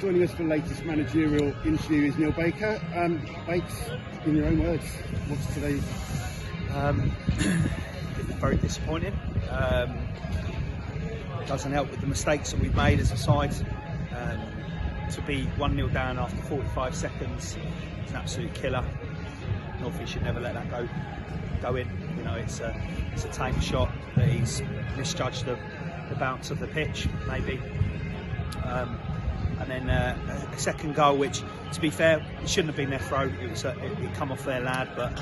Joining us for the latest managerial interview is Neil Baker. Bakes, in your own words, what's today? Very disappointing. It doesn't help with the mistakes that we've made as a side. To be 1-0 down after 45 seconds is an absolute killer. Northie should never let that go in. You know, it's a tame shot that he's misjudged the bounce of the pitch, maybe. And then a second goal, which, to be fair, it shouldn't have been their throw. It come off their lad, but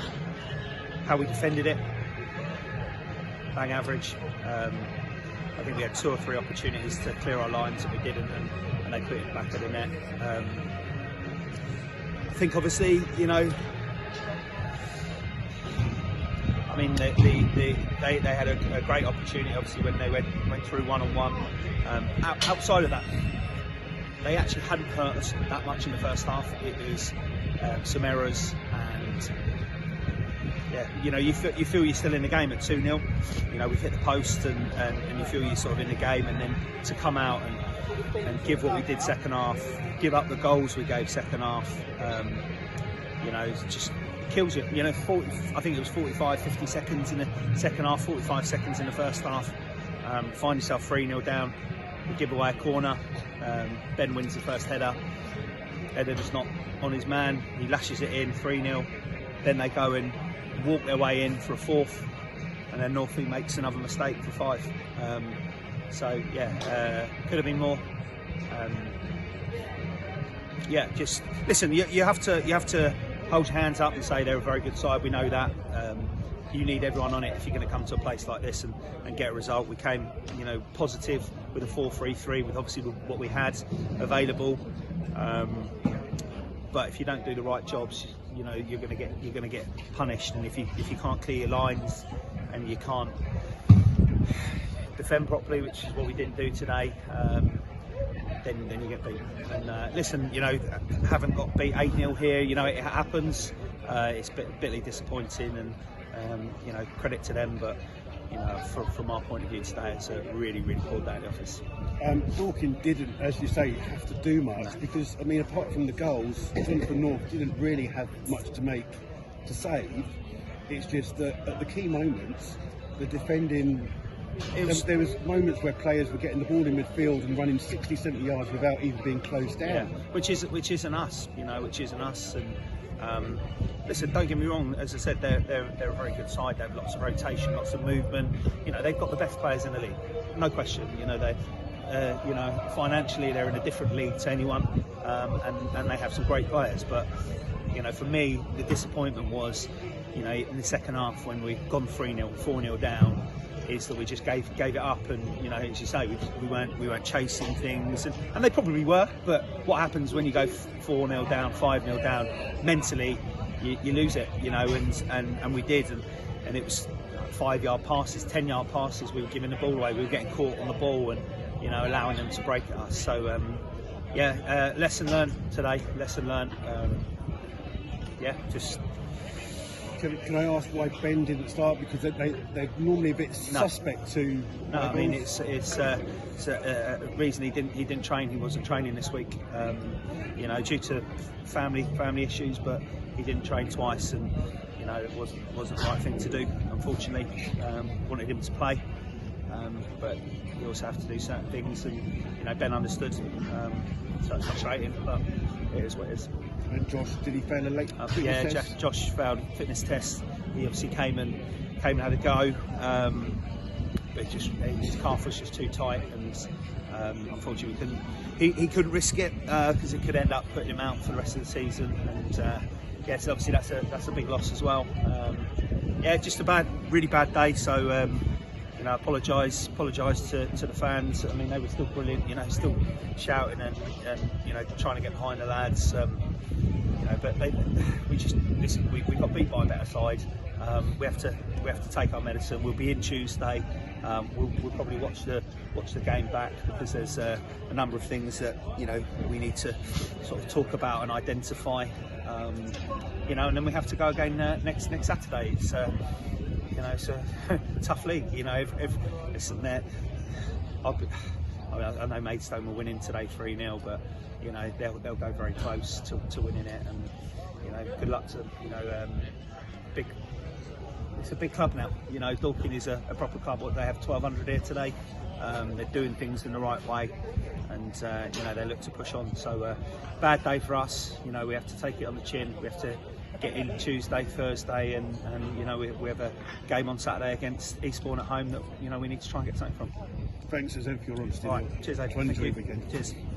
how we defended it, bang average. I think we had 2 or 3 opportunities to clear our lines, and we didn't, and they put it back at the net. I think, obviously, you know, I mean, they had a great opportunity, obviously, when they went through one-on-one. Outside of that, they actually hadn't hurt us that much in the first half. It was some errors, and yeah, you know, you feel you're still in the game at 2-0. You know, we've hit the post, and you feel you're sort of in the game, and then to come out and give what we did second half, give up the goals we gave second half, you know, it just kills you. You know, I think it was 45, 50 seconds in the second half, 45 seconds in the first half. Find yourself 3-0 down, you give away a corner. Ben wins the first header. Header just not on his man. He lashes it in, 3-0. Then they go and walk their way in for a 4th, and then Northie makes another mistake for 5. So yeah, could have been more. Yeah, just listen. You have to hold your hands up and say they're a very good side. We know that. You need everyone on it if you're going to come to a place like this and get a result. We came, you know, positive with a 4-3-3, with obviously what we had available. But if you don't do the right jobs, you know, you're going to get punished. And if you can't clear your lines and you can't defend properly, which is what we didn't do today, then you get beaten. And listen, you know, haven't got beat 8-0 here. You know, it happens. It's bitterly disappointing, and you know, credit to them, but you know, from our point of view today, it's a really, really poor day at the office. Dorking didn't, as you say, have to do much, because I mean, apart from the goals, Jonathan North didn't really have much to make to save. It's just that at the key moments, the defending. There was moments where players were getting the ball in midfield and running 60, 70 yards without even being closed down. Yeah, which isn't us, you know, which isn't us. And listen, don't get me wrong. As I said, they're a very good side. They have lots of rotation, lots of movement. You know, they've got the best players in the league, no question. You know, you know, financially they're in a different league to anyone, and they have some great players. But you know, for me, the disappointment was, you know, in the second half when we'd gone 3-0, 4-0 down, is that we just gave it up. And you know, as you say, we weren't chasing things, and they probably were. But what happens when you go 4-0 down, 5-0 down? Mentally, you lose it. You know, and we did, and it was 5-yard passes, 10-yard passes. We were giving the ball away. We were getting caught on the ball, and you know, allowing them to break at us. So yeah, lesson learned today. Lesson learned. Yeah, just. Can I ask why Ben didn't start? Because they're normally a bit suspect to. No, I mean it's a reason he didn't train. He wasn't training this week. You know, due to family issues, but he didn't train twice, and you know, it wasn't the right thing to do. Unfortunately, wanted him to play, but you also have to do certain things, and you know, Ben understood. So it's frustrating, but it is what it is. And Josh, did he fail a late fitness test? Josh failed fitness test. He obviously came and had a go, but his calf was just too tight, and unfortunately he couldn't risk it because it could end up putting him out for the rest of the season. And yes, obviously that's a big loss as well. Yeah, just a really bad day. So you know, apologise to the fans. I mean, they were still brilliant. You know, still shouting and you know, trying to get behind the lads. You know, but we got beat by a better side. We have to take our medicine. We'll be in Tuesday. We'll probably watch the game back, because there's a number of things that, you know, we need to sort of talk about and identify. You know, and then we have to go again next Saturday. It's you know, it's a tough league. You know, listen, I know Maidstone were winning today 3-0, but you know they'll go very close to winning it, and you know good luck to them. You know, it's a big club now. You know, Dorking is a proper club. They have 1,200 here today. They're doing things in the right way, and you know they look to push on. So bad day for us. You know, we have to take it on the chin. We have to get in Tuesday, Thursday, and you know we have a game on Saturday against Eastbourne at home that you know we need to try and get something from. Thanks as ever for your honesty. All right, cheers, Adrian. Try and Thank enjoy you. the weekend. Cheers.